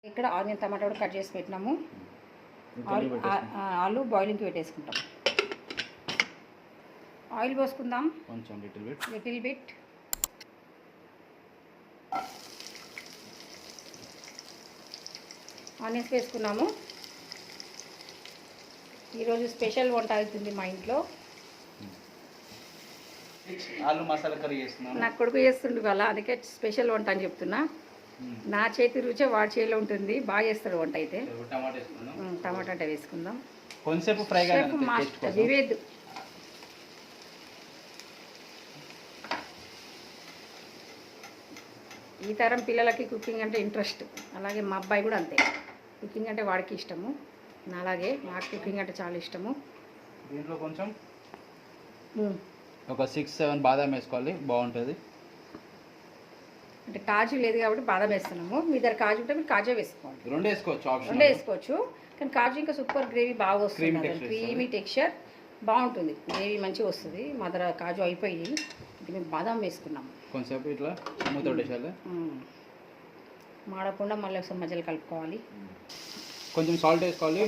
ఇక్కడ ఆనియన్ టమాటా కూడా కట్ చేసి పెట్టినాము. ఆలు బాయిలింగ్కి పెట్టేసుకుంటాం. ఆయిల్ పోసుకుందాం కొంచెం లిటిల్ బిట్. ఆనియన్స్ వేసుకున్నాము. ఈరోజు స్పెషల్ వంట అవుతుంది మా ఇంట్లో. ఆలు మసాలా కర్రీ చేస్తున్నాను. నా కొడుకు చేస్తుండే వాళ్ళ, అందుకే స్పెషల్ వంట అని చెప్తున్నా. నా చేతి రుచే వాడి చేతిలో ఉంటుంది. బాగా చేస్తాడు వంట. అయితే టమాటా అంటే వేసుకుందాం. కొంచెంసేపు ఫ్రై మాస్టర్ వివేద్. ఈ తరం పిల్లలకి కుకింగ్ అంటే ఇంట్రెస్ట్. అలాగే మా అబ్బాయి కూడా అంతే. కుకింగ్ అంటే వాడికి ఇష్టము. అలాగే నాకు కుకింగ్ అంటే చాలా ఇష్టము. దీంట్లో కొంచెం ఒక 6-7 బాదాం వేసుకోవాలి, బాగుంటుంది. అంటే కాజు లేదు కాబట్టి బాదం వేస్తున్నాము. మీ దగ్గర కాజు ఉంటే మీరు కాజే వేసుకోవాలి. రెండు వేసుకోవచ్చు. కానీ కాజు ఇంకా సూపర్ గ్రేవీ బాగా వస్తుంది. క్రీమీ టెక్స్చర్ బాగుంటుంది. గ్రేవీ మంచిగా వస్తుంది. మా దగ్గర కాజు అయిపోయి మేము బాదం వేసుకున్నాము. కొంచెం ఇట్లా మూత పెట్టేసాలి. మాడకుండా మళ్ళీ ఒకసారి మధ్యలో కలుపుకోవాలి. కొంచెం సాల్ట్ వేసుకోవాలి.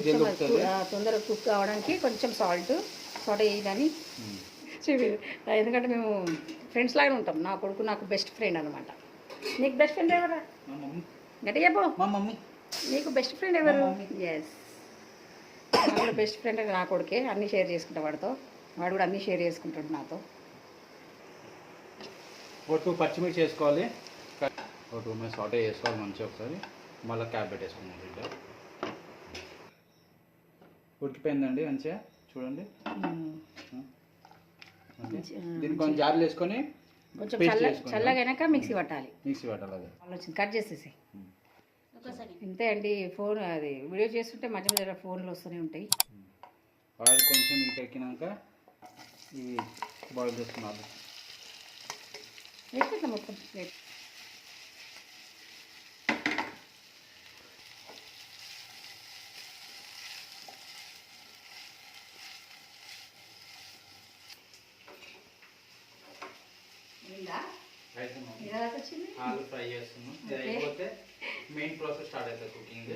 తొందరగా కుక్ కావడానికి కొంచెం సాల్ట్ వేయాలని ఎందుకంటే మేము ఫ్రెండ్స్ లాగానే ఉంటాం. నా కొడుకు నాకు బెస్ట్ ఫ్రెండ్ అనమాట. నీకు బెస్ట్ ఫ్రెండ్ ఎవరా? గట్టిగా చెప్పు. మా మమ్మీ. నీకు బెస్ట్ ఫ్రెండ్ ఎవరు? ఎస్, నాకు బెస్ట్ ఫ్రెండ్ నా కొడుకే. అన్నీ షేర్ చేసుకుంటా వాడితో. వాడు కూడా అన్నీ షేర్ చేసుకుంటాడు నాతో. 2 పచ్చిమిర్చి వేసుకోవాలి. 2 మినిట్స్ సాటే వేసుకోవాలి మంచిగా. ఒకసారి మళ్ళీ క్యాప్ పెట్టేసుకున్నాం. ఇట్లా ఉడికిపోయిందండి మంచిగా. చూడండి. దీన్ని కొంచెం జార్లు వేసుకొని కొంచెం చల్లగైనాక మిక్సీ పట్టాలి. అదే ఆలోచన కట్ చేసేసి ఇంతే అండి. ఫోన్ అది వీడియో చేస్తుంటే మధ్య మధ్య ఫోన్లు వస్తూనే ఉంటాయి. ఆయిల్ కొంచెం ఇటు ఎక్కినాక ఇవి బాయిల్ చేసుకున్నాను. వేసుకుంటాం మొత్తం ప్లేట్. ఆలు ఫ్రై చేస్తున్నాం. అయిపోతే మెయిన్ ప్రాసెస్ స్టార్ట్ అవుతుంది కుకింగ్.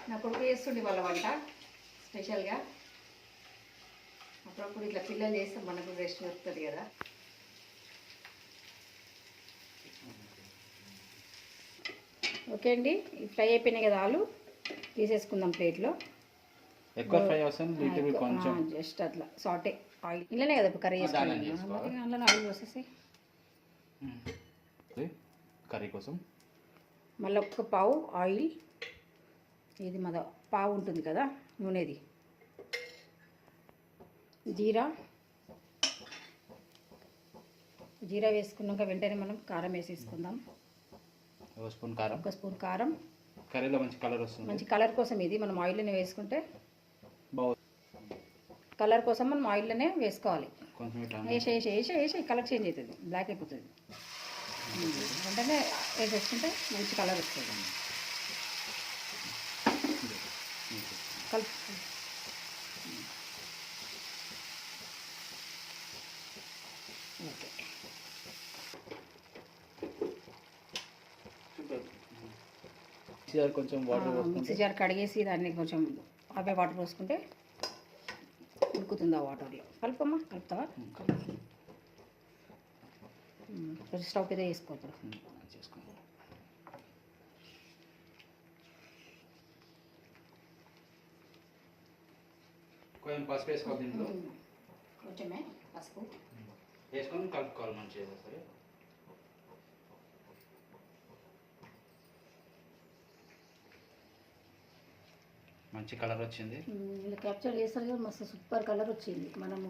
నా కొడుకు చేస్తుండే వాళ్ళ వంట స్పెషల్గా. అప్పుడప్పుడు ఇట్లా పిల్లలు చేస్తాం, మనకు రెస్ట్ దొరుకుతుంది కదా. ఓకే అండి, ఫ్రై అయిపోయినాయి కదా ఆలు. తీసేసుకుందాం ప్లేట్లో. ఎక్కువ ఫ్రై అవసరం కొంచెం జస్ట్ అట్లా సాటే ఆయిల్. ఇలానే కదా ఇప్పుడు కర్రీ చేసుకున్నాం. అందులో ఆయిల్ పోసేసి కర్రీ కోసం మళ్ళీ ఒక్క పావు ఆయిల్. ఇది మన పావు ఉంటుంది కదా నూనెది. జీరా వేసుకున్నాక వెంటనే మనం కారం వేసేసుకుందాం. 1 స్పూన్ కారం. కర్రీలో మంచి కలర్ వస్తుంది. మంచి కలర్ కోసం ఇది మనం ఆయిల్లోనే వేసుకుంటే కలర్ కోసం మనం ఆయిల్లోనే వేసుకోవాలి. వేసి కలర్ చేంజ్ అవుతుంది, బ్లాక్ అయిపోతుంది. వెంటనే వేసేసుకుంటే మంచి కలర్ వస్తుంది. కలుపు. ఓకే, కొంచెం వాటర్ మిక్సీ జార్ కడిగేసి దాన్ని కొంచెం అవే వాటర్ పోసుకుంటే ఉడుకుతుంది. ఆ వాటర్లో కలుపమ్మా. కలుపుతావా? కొంచెం స్టవ్ మీద వేసుకోవద్దు. కొంచెం పసుపు వేసుకోవాలి. దీంట్లో కొంచెమే పసుపు వేసుకొని కలుపుకోవాలి మంచిగా. సరే, మంచి కలర్ వచ్చింది. ఇలా క్యాప్చర్ చేస్తారు కదా, మస్తు సూపర్ కలర్ వచ్చింది. మనము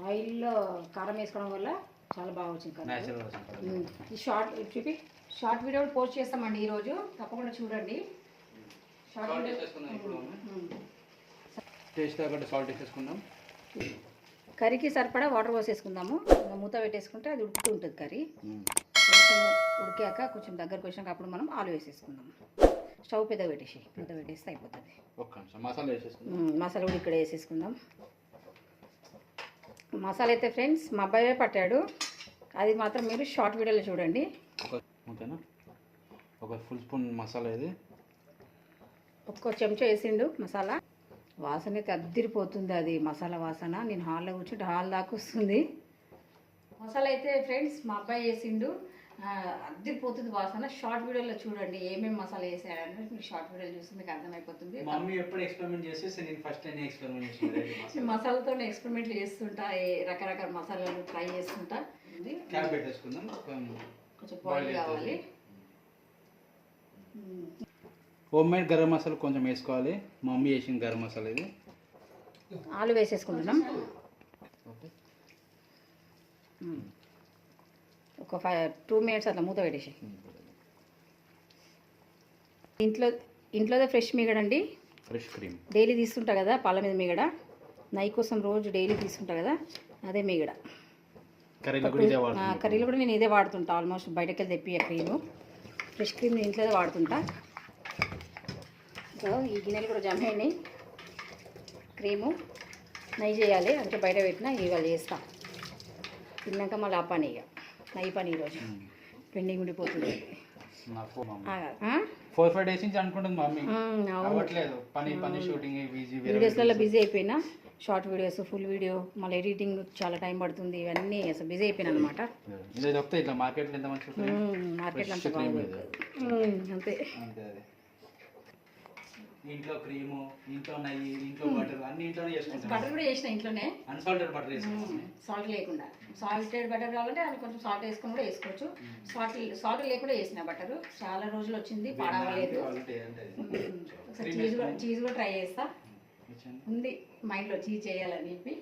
ఆయిల్లో కారం వేసుకోవడం వల్ల చాలా బాగా వచ్చింది కలర్. ఈ షార్ట్ వీడియో పోస్ట్ చేస్తామండి ఈరోజు, తప్పకుండా చూడండి. టేస్ట్ తగ్గట్టు సాల్ట్ వేసేసుకుందాం. కర్రీకి సరిపడా వాటర్ పోసేసుకుందాము. మూత పెట్టేసుకుంటే అది ఉడుకుతూ ఉంటుంది కర్రీ. కొంచెం ఉడికాక కొంచెం దగ్గరకు వచ్చినాక అప్పుడు మనం ఆలు వేసేసుకుందాం. స్టవ్ పెద్ద పెట్టేస్తే అయిపోతుంది. మసాలా కూడా ఇక్కడ వేసేసుకుందాం. మసాలా అయితే ఫ్రెండ్స్ మా అబ్బాయే పట్టాడు. అది మాత్రం మీరు షార్ట్ వీడియోలో చూడండి. ఒక ఫుల్ స్పూన్ మసాలా ఇది ఒక్క చెంచా వేసిండు మసాలా. వాసన అయితే అద్దిరిపోతుంది, అది మసాలా వాసన. నేను హాల్లో కూర్చుంటే హాల్ దాకా వస్తుంది. మసాలా అయితే ఫ్రెండ్స్ మా అబ్బాయి వేసిండు, అద్దిరిపోతుంది వాసన. షార్ట్ వీడియోలో చూడండి ఏమేమి మసాలా వేసాడని, మీరు షార్ట్ వీడియోలో చూస్తే మీకు అర్థమైపోతుంది. మమ్మీ ఎప్పుడు ఎక్స్పెరిమెంట్ చేస్తే నేను ఫస్ట్ టైం ఎక్స్పెరిమెంట్ చేసిన మసాలాతో ఎక్స్పెరిమెంట్లు చేస్తుంటా, రకరకాల మసాలాలు ట్రై చేస్తుంటా. క్యాప్ పెట్టేసుకుందాం. కొంచెం బాయిల్ కావాలి. హోమ్ మేడ్ గరం మసాలా కొంచెం వేసుకోవాలి. మమ్మీ వేసిన గరం మసాలా ఇది. ఆలు వేసేసుకుంటున్నాం. ఒక 2 minutes అట్లా మూత పెట్టేసి. ఇంట్లోదే ఫ్రెష్ మీగడండి, ఫ్రెష్ క్రీమ్. డైలీ తీసుకుంటా కదా పాల మీద మీగడ, నెయ్యి కోసం రోజు డైలీ తీసుకుంటా కదా, అదే మీగడ. కర్రీలో కూడా నేను ఇదే వాడుతుంటా. ఆల్మోస్ట్ బయటకు వెళ్ళి తెప్పి క్రీము, ఫ్రెష్ క్రీమ్ నేను ఇంట్లోదే వాడుతుంటా. సో ఈ గిన్నెలు కూడా జమ అయినాయి. క్రీము నెయ్యి చేయాలి, అంటే బయట పెట్టినా ఇవాళ చేస్తా. తిన్నాక మళ్ళీ ఆ పని, ఇక నెయ్యి పని ఈరోజు పెండింగ్ ఉండిపోతుంది. 4-5 days నుంచి అనుకుంటుంది మమ్మీ. పని షూటింగ్ వీడియోస్లలో బిజీ అయిపోయినా, షార్ట్ వీడియోస్, ఫుల్ వీడియో, మళ్ళీ ఎడిటింగ్ చాలా టైం పడుతుంది. ఇవన్నీ అసలు బిజీ అయిపోయినా అనమాట. మార్కెట్లో ఎంత మంచి మార్కెట్లో అంత బాగుంది అంతే. ఇంట్లో క్రీము, ఇంట్లో నెయ్యి, ఇంట్లో బటర్ అన్ని ఇంట్లోనే చేసుకుంటాం. బటర్ కూడా చేసిన ఇంట్లోనే, అన్సాల్టెడ్ బటర్ వేసుకుంటాం. సాల్ట్ లేకుండా. సాల్టెడ్ బటర్ కావాలంటే అది కొంచెం సాల్ట్ వేసుకొని కూడా వేసుకోవచ్చు. సాల్ట్ లేకుండా చేసిన బటర్ చాలా రోజులు వచ్చింది, పాడవలేదు. చీజ్ కూడా ట్రై చేస్తా, ఉంది మైండ్లో చీజ్ చేయాలని చెప్పి.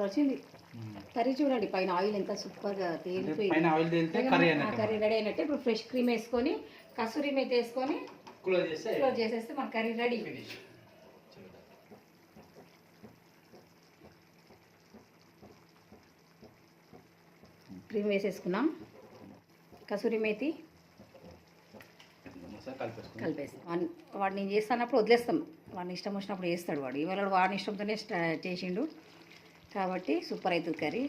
వచ్చింది కర్రీ చూడండి, పైన ఆయిల్ ఎంత సూపర్గా తేలిపోయింది. కర్రీ రెడీ అయినట్టే. ఇప్పుడు ఫ్రెష్ క్రీమ్ వేసుకొని, కసూరి మేతి వేసుకొని క్లోజ్ చేసేస్తే మన కర్రీ రెడీ. క్రీమ్ వేసేసుకున్నాం, కసూరి మేతి కలిపేస్తాం. వాడు నేను చేస్తానప్పుడు వదిలేస్తాం, వాడిని ఇష్టం వచ్చినప్పుడు వేస్తాడు వాడు. ఇవాళ వాడిని ఇష్టంతోనే చేసిండు కాబట్టి సూపర్ అవుతుంది కర్రీ.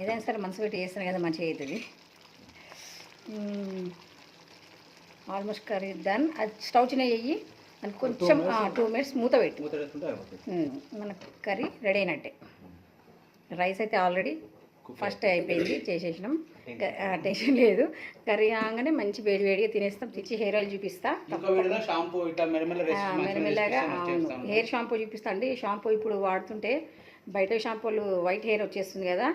ఏదైనా సరే మనసు పెట్టి చేస్తాను కదా, మంచిగా అవుతుంది. Almost curry done. అది స్టవ్ చిన్న చెయ్యి అని కొంచెం 2 minutes మూత పెట్టి మన కర్రీ రెడీ అయినట్టే. రైస్ అయితే ఆల్రెడీ ఫస్ట్ అయిపోయింది, చేసేసినాం. టెన్షన్ లేదు. కర్రీ కాగానే మంచి వేడిగా తినేస్తాం. తెచ్చి హెయిర్ ఆయిల్ చూపిస్తా, మెరమెల్లగా. హెయిర్ షాంపూ చూపిస్తా అండి. షాంపూ ఇప్పుడు వాడుతుంటే బయట షాంపూలు వైట్ హెయిర్ వచ్చేస్తుంది కదా,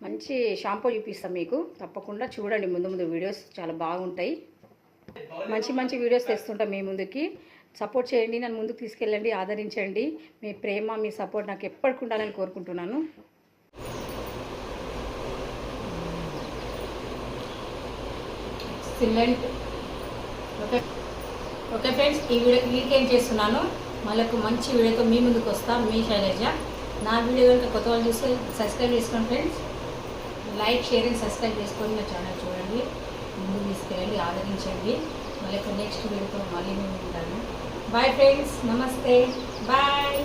మంచి షాంపూ చూపిస్తాం మీకు. తప్పకుండా చూడండి, ముందు వీడియోస్ చాలా బాగుంటాయి. మంచి వీడియోస్ తెస్తుంటాం మీ ముందుకి. సపోర్ట్ చేయండి, నన్ను ముందుకు తీసుకెళ్ళండి, ఆదరించండి. మీ ప్రేమ, మీ సపోర్ట్ నాకు ఎప్పటికి ఉండాలని కోరుకుంటున్నాను. ఎక్సలెంట్. ఓకే ఫ్రెండ్స్, ఈ వీకేం చేస్తున్నాను. మళ్ళీ మంచి వీడియోతో మీ ముందుకు వస్తా. మీ శైలజ. నా వీడియో కనుక కొత్త వాళ్ళు చూస్తే సబ్స్క్రైబ్ చేసుకోండి friends. Like, share and subscribe చేసుకొని నా ఛానల్ చూడండి, ముందుకు తీసుకెళ్ళండి, ఆదరించండి. మళ్ళీ నెక్స్ట్ వీడియోతో మళ్ళీ మేము ఉంటాను. బాయ్ ఫ్రెండ్స్, నమస్తే, బాయ్.